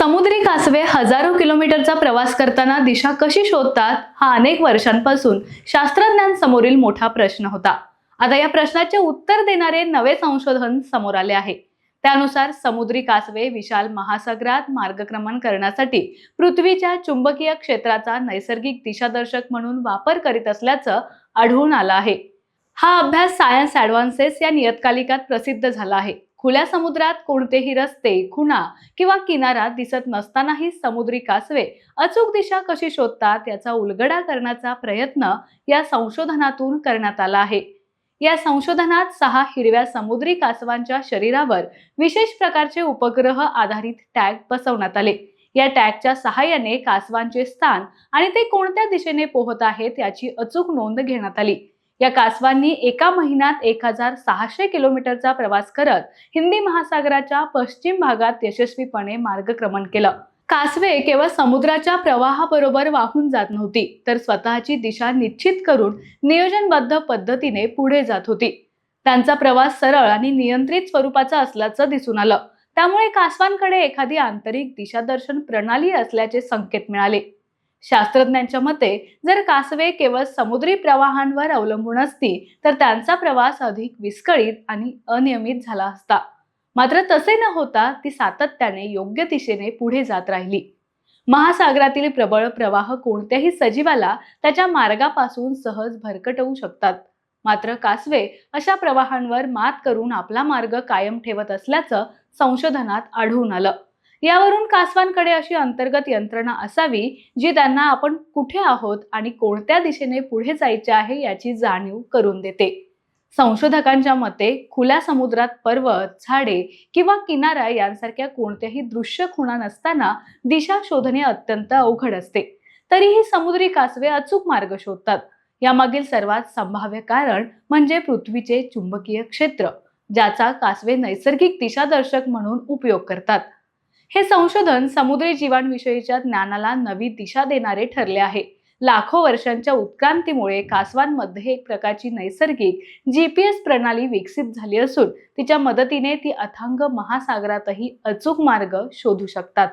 समुद्री कासवे हजारो किलोमीटरचा प्रवास करताना दिशा कशी शोधतात हा अनेक वर्षांपासून शास्त्रज्ञांसमोरील मोठा प्रश्न होता। आता या प्रश्नाचे उत्तर देणारे नवे संशोधन समोर आले आहे। त्यानुसार समुद्री कासवे विशाल महासागरात मार्गक्रमण करण्यासाठी पृथ्वीच्या चुंबकीय क्षेत्राचा नैसर्गिक दिशादर्शक म्हणून वापर करीत असल्याचं आढळून आलं आहे। हा अभ्यास सायन्स ॲडव्हान्सेस या नियतकालिकात प्रसिद्ध झाला आहे। खुल्या समुद्रात कोणतेही रस्ते, खुणा किंवा किनारा दिसत नसतानाही समुद्री कासवे अचूक दिशा कशी शोधतात याचा उलगडा करण्याचा प्रयत्न या संशोधनातून करण्यात आला आहे। या संशोधनात 6 हिरव्या समुद्री कासवांच्या शरीरावर विशेष प्रकारचे उपग्रह आधारित टॅग बसवण्यात आले। या टॅगच्या सहाय्याने कासवांचे स्थान आणि ते कोणत्या दिशेने पोहत आहेत याची अचूक नोंद घेण्यात आली। या कासवांनी एका महिन्यात 1600 किलोमीटरचा प्रवास करत हिंदी महासागराच्या पश्चिम भागात यशस्वीपणे मार्गक्रमण केलं। कासवे केवळ समुद्राच्या प्रवाहाबरोबर वाहून जात नव्हती, तर स्वतःची दिशा निश्चित करून नियोजनबद्ध पद्धतीने पुढे जात होती। त्यांचा प्रवास सरळ आणि नियंत्रित स्वरूपाचा असल्याचं दिसून आलं। त्यामुळे कासवांकडे एखादी आंतरिक दिशादर्शन प्रणाली असल्याचे संकेत मिळाले। शास्त्रज्ञांच्या मते जर कासवे केवळ समुद्री प्रवाहांवर अवलंबून असती तर त्यांचा प्रवास अधिक विस्कळीत आणि अनियमित झाला असता। मात्र तसे न होता ती सातत्याने योग्य दिशेने पुढे जात राहिली। महासागरातील प्रबळ प्रवाह कोणत्याही सजीवाला त्याच्या मार्गापासून सहज भरकटवू शकतात। मात्र कासवे अशा प्रवाहांवर मात करून आपला मार्ग कायम ठेवत असल्याचं संशोधनात आढळून आलं। यावरून कासवांकडे अशी अंतर्गत यंत्रणा असावी जी त्यांना आपण कुठे आहोत आणि कोणत्या दिशेने पुढे जायचे आहे याची जाणीव करून देते। संशोधकांच्या मते खुल्या समुद्रात पर्वत, झाडे किंवा किनारा यांसारख्या कोणत्याही दृश्य खुणा नसताना दिशा शोधणे अत्यंत अवघड असते। तरीही समुद्री कासवे अचूक मार्ग शोधतात। यामागील सर्वात संभाव्य कारण म्हणजे पृथ्वीचे चुंबकीय क्षेत्र, ज्याचा कासवे नैसर्गिक दिशादर्शक म्हणून उपयोग करतात। हे संशोधन समुद्री जीवांविषयीच्या ज्ञानाला नवी दिशा देणारे ठरले आहे। लाखो वर्षांच्या उत्क्रांतीमुळे कासवांमध्ये एक प्रकारची नैसर्गिक GPS प्रणाली विकसित झाली असून तिच्या मदतीने ती अथांग महासागरातही अचूक मार्ग शोधू शकतात।